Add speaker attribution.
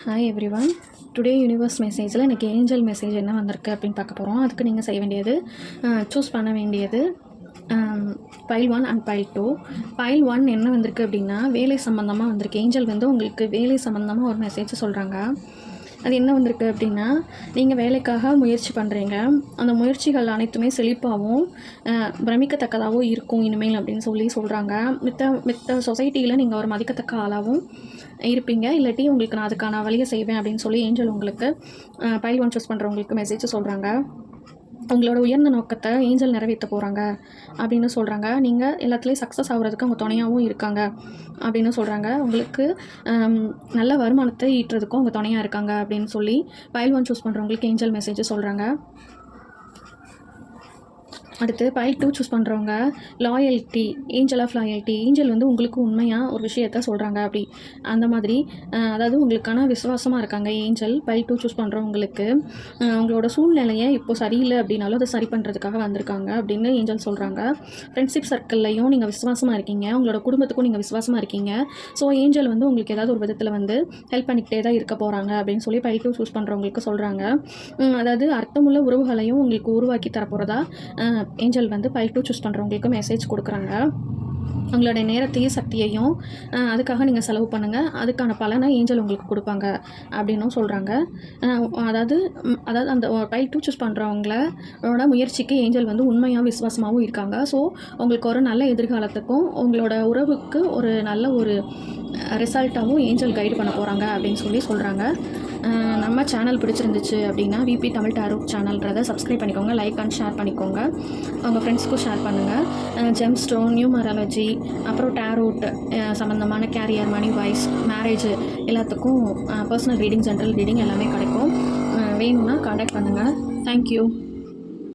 Speaker 1: Hi everyone. Today universe மெசேஜில் எனக்கு angel message என்ன வந்திருக்கு அப்படின்னு பார்க்க போகிறோம். அதுக்கு நீங்கள் செய்ய வேண்டியது, சூஸ் பண்ண வேண்டியது பைல் 1 அண்ட் பைல் 2. பைல் 1 என்ன வந்திருக்கு அப்படின்னா, வேலை சம்மந்தமாக வந்திருக்கு. ஏஞ்சல் வந்து உங்களுக்கு வேலை சம்மந்தமாக ஒரு மெசேஜ் சொல்கிறாங்க. அது என்ன வந்திருக்கு அப்படின்னா, நீங்கள் வேலைக்காக முயற்சி பண்ணுறீங்க. அந்த முயற்சிகள் அனைத்துமே செழிப்பாகவும் பிரமிக்கத்தக்கதாகவும் இருக்கும் இனிமேல் அப்படின்னு சொல்கிறாங்க. மித்த சொசைட்டியில் நீங்கள் ஒரு மதிக்கத்தக்க ஆளாகவும் இருப்பீங்க. இல்லாட்டி உங்களுக்கு நான் அதுக்கான வழியை செய்வேன் அப்படின்னு சொல்லி ஏஞ்சல் உங்களுக்கு பைல் 1 சூஸ் பண்ணுறவங்களுக்கு மெசேஜ் சொல்கிறாங்க. உங்களோட உயர்ந்த நோக்கத்தை ஏஞ்சல் நிறைவேற்ற போகிறாங்க அப்படின்னு சொல்கிறாங்க. நீங்கள் எல்லாத்துலேயும் சக்ஸஸ் ஆகுறதுக்கு அவங்க துணையாகவும் இருக்காங்க அப்படின்னு சொல்கிறாங்க. உங்களுக்கு நல்ல வருமானத்தை ஈட்டுறதுக்கும் அவங்க துணையாக இருக்காங்க அப்படின்னு சொல்லி பைல் 1 சூஸ் பண்ணுறவங்களுக்கு ஏஞ்சல் மெசேஜ் சொல்கிறாங்க. அடுத்து பைல் 2 சூஸ் பண்ணுறவங்க loyalty, angel of loyalty. Angel வந்து உங்களுக்கு உண்மையாக ஒரு விஷயத்த சொல்கிறாங்க. அப்படி அந்த மாதிரி அதாவது உங்களுக்கான விசுவாசமாக இருக்காங்க ஏஞ்சல். பைல் 2 சூஸ் பண்ணுறவங்களுக்கு உங்களோட சூழ்நிலையை இப்போ சரியில்லை அப்படின்னாலும் அதை சரி பண்ணுறதுக்காக வந்திருக்காங்க அப்படின்னு ஏஞ்சல் சொல்கிறாங்க. ஃப்ரெண்ட்ஷிப் சர்க்கிள்லையும் நீங்கள் விசுவாசமாக இருக்கீங்க. உங்களோட குடும்பத்துக்கும் நீங்கள் விசுவாசமாக இருக்கீங்க. ஸோ ஏஞ்சல் வந்து உங்களுக்கு ஏதாவது ஒரு விதத்தில் வந்து ஹெல்ப் பண்ணிக்கிட்டே தான் இருக்க போகிறாங்க அப்படின்னு சொல்லி பைல் 2 சூஸ் பண்ணுறவங்களுக்கு சொல்கிறாங்க. அதாவது அர்த்தமுள்ள உறவுகளையும் உங்களுக்கு உருவாக்கி தரப்போகிறதா ஏஞ்சல் வந்து பைல் 2 சூஸ் பண்ணுறவங்களுக்கு மெசேஜ் கொடுக்குறாங்க. உங்களுடைய நேரத்தையும் சக்தியையும் அதுக்காக நீங்கள் செலவு பண்ணுங்கள். அதுக்கான பலனை ஏஞ்சல் உங்களுக்கு கொடுப்பாங்க அப்படின்னும் சொல்கிறாங்க. அதாவது அந்த பைல் 2 சூஸ் பண்ணுறவங்களோட முயற்சிக்கு ஏஞ்சல் வந்து உண்மையாக விசுவாசமாகவும் இருக்காங்க. ஸோ உங்களுக்கு ஒரு நல்ல எதிர்காலத்துக்கும் உங்களோட உறவுக்கு ஒரு நல்ல ஒரு ரிசல்ட்டாகவும் ஏஞ்சல் கைடு பண்ண போகிறாங்க அப்படின்னு சொல்லி சொல்கிறாங்க. நம்ம சேனல் பிடிச்சிருந்துச்சு அப்படின்னா விபி தமிழ் டாரோட் சேனல்ன்றதை சப்ஸ்கிரைப் பண்ணிக்கோங்க, லைக் அண்ட் ஷேர் பண்ணிக்கோங்க, உங்கள் ஃப்ரெண்ட்ஸ்க்கும் ஷேர் பண்ணுங்கள். ஜெம் ஸ்டோன், நியூமராலஜி, அப்புறம் டாரோட் சம்மந்தமான கேரியர், மணி வைஸ், மேரேஜ் எல்லாத்துக்கும் பர்சனல் ரீடிங், ஜென்ரல் ரீடிங் எல்லாமே கிடைக்கும். வேணும்னா கான்டாக்ட் பண்ணுங்கள். தேங்க்யூ.